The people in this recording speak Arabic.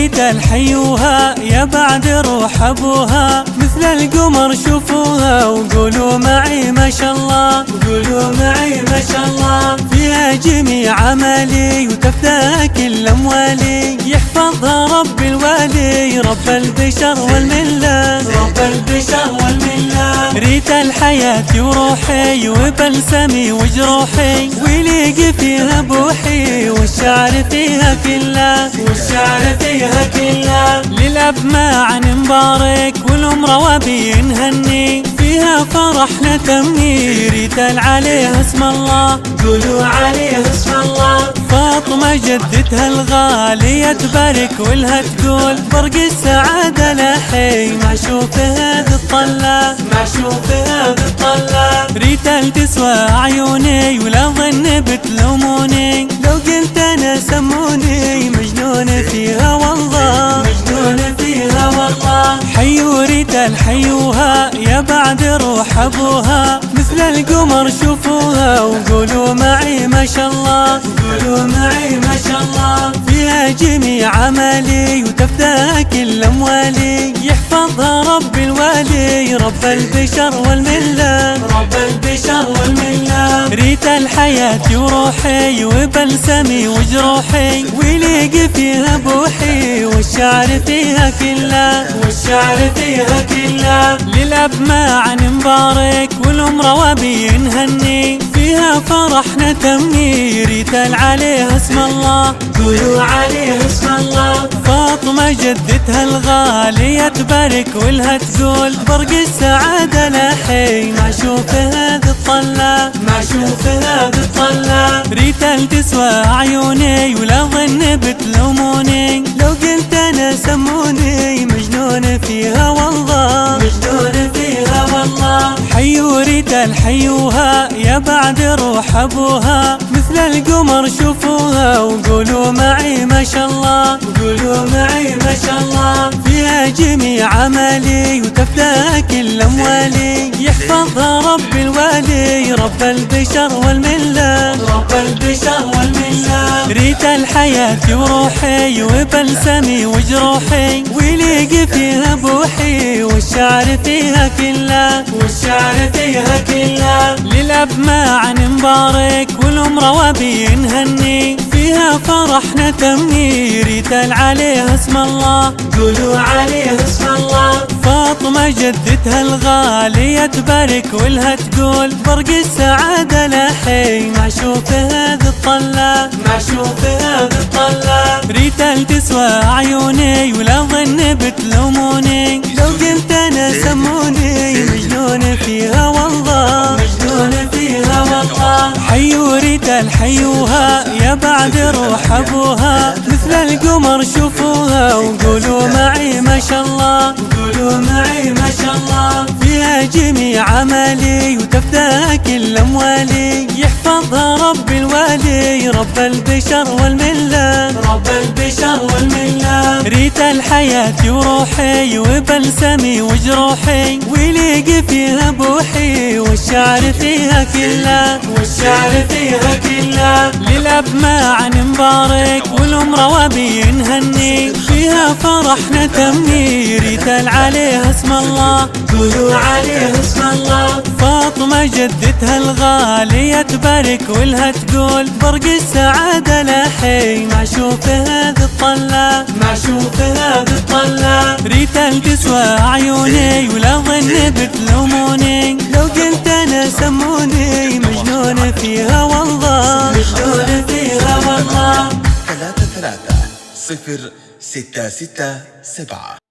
ريتا الحيوها يا بعد روح ابوها، مثل القمر شوفوها وقولوا معي ما شاء الله، قولوا معي ما شاء الله. فيها جميع عملي وتفتح كل اموالي، يحفظها رب الوالي رب البشر والملة، رب البشر والملة. ريتا الحياة وروحي وبلسمي وجروحي، ويليق فيها بوحي والشعر فيها كله، والشعر فيها كله. للأب معا مبارك والأم روابي نهني، فيها فرحنا تمني. ريتا عليها اسم الله، قولوا عليها اسم الله. فاطمة جدتها الغالية تبارك ولها تقول، برق السعادة لحي معشوفها ذي الطلة، معشوفها ذي الطلة. ريتا تسوى عيوني ولا ظن بتلوموني، لو قلت انا سموني مجنون فيها والله، مجنون فيها والله. حيوا ريتا الحيوها يا بعد روح ابوها، مثل القمر شوفوها وقولوا معي ما شاء الله، قولوا معي ما شاء الله. فيها جميع عملي وتفتح كل اموالي، يحفظها رب الوالي رب البشر والملة، رب البشر والملة. ريتا الحياة وروحي وبلسمي وجروحي، ويليق فيها بوحي والشعر فيها كله، والشعر فيها كله. للأب معا مبارك والأم روابي نهني، فيها فرحنا تمني. ريتا عليها اسم الله، قولوا عليها اسم الله. فاطمة جدتها الغالية تبارك ولها تقول، برق السعادة لحي معشوفها ذي الطلة، معشوفها ذي الطلة. ريتا تسوى عيوني ولا ظن بتلوموني، لو قلت انا سموني مجنون فيها والله، مجنون فيها والله. حيوا ريتا الحيوها يا بعد روح ابوها، مثل القمر شوفوها وقولوا معي ما شاء الله، قولوا معي ما شاء الله. فيها جميع عملي وتفتح كل اموالي، يحفظها رب الوالي رب البشر والملة، رب البشر والملة. ريتا الحياة وروحي وبلسمي وجروحي، ويليق فيها بوحي والشعر فيها كله، والشعر فيها كله. للأب معا مبارك والأم روابي نهني، فيها فرحنا تمني. ريتا عليها اسم الله، قولوا عليها اسم الله. فاطمة جدتها الغالية تبارك ولها تقول، برق السعادة لحي معشوفها ذي الطلة، معشوفها ذي الطلة. ريتا تسوى عيوني ولا ظن بتلوموني، لو قلت انا سموني مجنون فيها والله، مجنون فيها والله. حيوا ريتا الحيوها يا بعد روح ابوها، مثل القمر شوفوها وقولوا معي ما شاء الله، قولوا معي ما شاء الله. فيها جميع عملي وتفتح كل اموالي، يحفظها رب الوالي رب البشر والملة، رب البشر والملة. ريتا الحياة وروحي وبلسمي وجروحي، ويليق فيها بوحي والشعر فيها كله، والشعر فيها كله. للأب معا مبارك والأم روابي نهني، فيها فرحنا تمني. ريتا عليها اسم الله، قولوا عليها اسم الله. فاطمة جدتها الغالية تبارك ولها تقول، برق السعادة لحي معشوفها ذي الطلة، معشوفها ذي الطلة. ريتا تسوى عيوني ولا ظن بتلوموني، لو قلت انا سموني مجنون فيها والله، مجنون فيها والله. 3 3 0 6 6 7